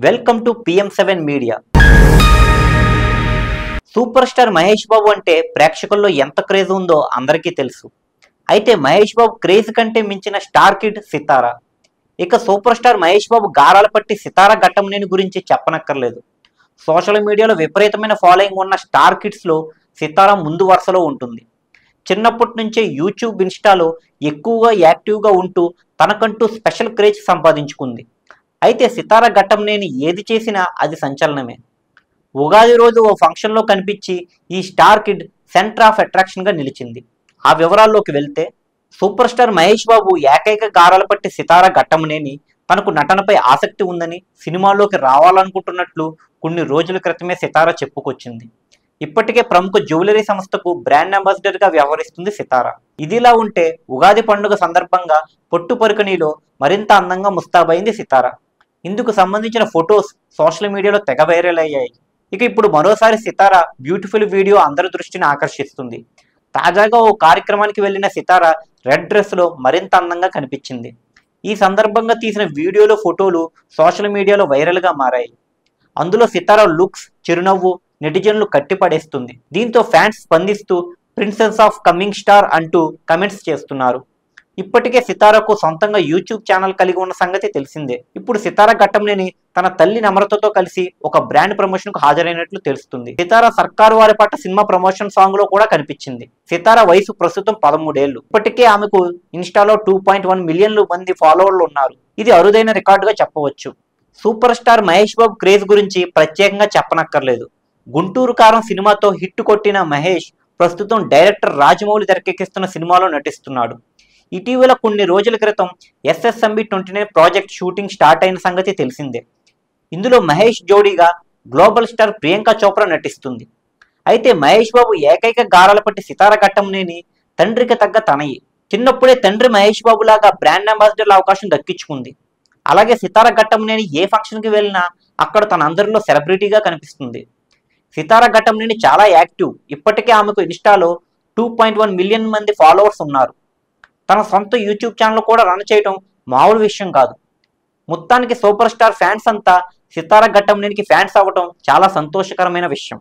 Welcome to PM7 media. Super star Mahesh Babu అంటే ప్రేక్షకుల్లో ఎంత క్రేజ్ ఉందో అందరికీ తెలుసు. అయితే మహేష్ బాబు క్రేజ్ కంటే మించిన స్టార్ కిడ్ సితారా. ఇక సూపర్ స్టార్ మహేష్ బాబు గారాల పట్టి సితారా ఘట్టంనేని గురించి చెప్పనక్కర్లేదు. సోషల్ మీడియాలో విపరీతమైన ఫాలోయింగ్ ఉన్న స్టార్ కిడ్స్లో సితారా ముందు వరుసలో ఉంటుంది. చిన్నప్పటి నుంచే యూట్యూబ్, ఇన్స్టాలో ఎక్కువగా యాక్టివ్గా ఉంటూ తనకంటూ స్పెషల్ క్రేజ్ సంపాదించుకుంది. అయితే సితారా ఘట్టంనేని ఏది చేసినా అది సంచలనమే. ఉగాది రోజు ఓ ఫంక్షన్లో కనిపించి ఈ స్టార్ కిడ్ సెంటర్ ఆఫ్ అట్రాక్షన్గా నిలిచింది. ఆ వివరాల్లోకి వెళ్తే, సూపర్ స్టార్ మహేష్ బాబు ఏకైక గారాల పట్టి సితారా ఘట్టంనేని తనకు నటనపై ఆసక్తి ఉందని, సినిమాల్లోకి రావాలనుకుంటున్నట్లు కొన్ని రోజుల క్రితమే సితారా చెప్పుకొచ్చింది. ఇప్పటికే ప్రముఖ జ్యువెలరీ సంస్థకు బ్రాండ్ అంబాసిడర్గా వ్యవహరిస్తుంది సితారా. ఇదిలా ఉంటే ఉగాది పండుగ సందర్భంగా పొట్టు పరికణిలో మరింత అందంగా ముస్తాబైంది సితారా. ఇందుకు సంబంధించిన ఫొటోస్ సోషల్ మీడియాలో తెగ వైరల్ అయ్యాయి. ఇక ఇప్పుడు మరోసారి సితారా బ్యూటిఫుల్ వీడియో అందరి దృష్టిని ఆకర్షిస్తుంది. తాజాగా ఓ కార్యక్రమానికి వెళ్లిన సితారా రెడ్ డ్రెస్లో మరింత అందంగా కనిపించింది. ఈ సందర్భంగా తీసిన వీడియోలో ఫోటోలు సోషల్ మీడియాలో వైరల్గా మారాయి. అందులో సితారా లుక్స్, చిరునవ్వు నెటిజన్లు కట్టిపడేస్తుంది. దీంతో ఫ్యాన్స్ స్పందిస్తూ ప్రిన్సెస్ ఆఫ్ కమింగ్ స్టార్ అంటూ కమెంట్స్ చేస్తున్నారు. ఇప్పటికే సితారాకు సొంతంగా యూట్యూబ్ ఛానల్ కలిగి ఉన్న సంగతి తెలిసిందే. ఇప్పుడు సితారా ఘట్టంనేని తన తల్లి నమ్రతతో కలిసి ఒక బ్రాండ్ ప్రమోషన్ కు హాజరైనట్లు తెలుస్తుంది. సితారా సర్కారు వారి పట్ల సినిమా ప్రమోషన్ సాంగ్ లో కూడా కనిపించింది. సితారా వయసు ప్రస్తుతం 13 ఏళ్లు. ఇప్పటికే ఆమెకు ఇన్స్టాలో 2.1 మిలియన్లు మంది ఫాలోవర్లు ఉన్నారు. ఇది అరుదైన రికార్డుగా చెప్పవచ్చు. సూపర్ స్టార్ మహేష్ బాబు క్రేజ్ గురించి ప్రత్యేకంగా చెప్పనక్కర్లేదు. గుంటూరు కారం సినిమాతో హిట్ కొట్టిన మహేష్ ప్రస్తుతం డైరెక్టర్ రాజమౌళి తెరకెక్కిస్తున్న సినిమాలో నటిస్తున్నాడు. ఇటీవల కొన్ని రోజుల క్రితం SSMB29 ప్రాజెక్ట్ షూటింగ్ స్టార్ట్ అయిన సంగతి తెలిసిందే. ఇందులో మహేష్ జోడీగా గ్లోబల్ స్టార్ ప్రియాంక చోప్రా నటిస్తుంది. అయితే మహేష్ బాబు ఏకైక గారాల పట్టి సితారా ఘట్టంనేని తండ్రికి తగ్గ తనయి. చిన్నప్పుడే తండ్రి మహేష్ బాబు లాగా బ్రాండ్ అంబాసిడర్ల అవకాశం దక్కించుకుంది. అలాగే సితారా ఘట్టంనేని ఏ ఫంక్షన్కి వెళ్ళినా అక్కడ తన అందరిలో సెలబ్రిటీగా కనిపిస్తుంది. సితారా ఘట్టంనేని చాలా యాక్టివ్. ఇప్పటికే ఆమెకు ఇన్స్టాలో 2.1 మిలియన్ మంది ఫాలోవర్స్ ఉన్నారు. తన సొంత యూట్యూబ్ ఛానల్ కూడా రన్ చేయడం మామూలు విషయం కాదు. మొత్తానికి సూపర్ స్టార్ ఫ్యాన్స్ అంతా సితారా ఘట్టంనేనికి ఫ్యాన్స్ అవ్వడం చాలా సంతోషకరమైన విషయం.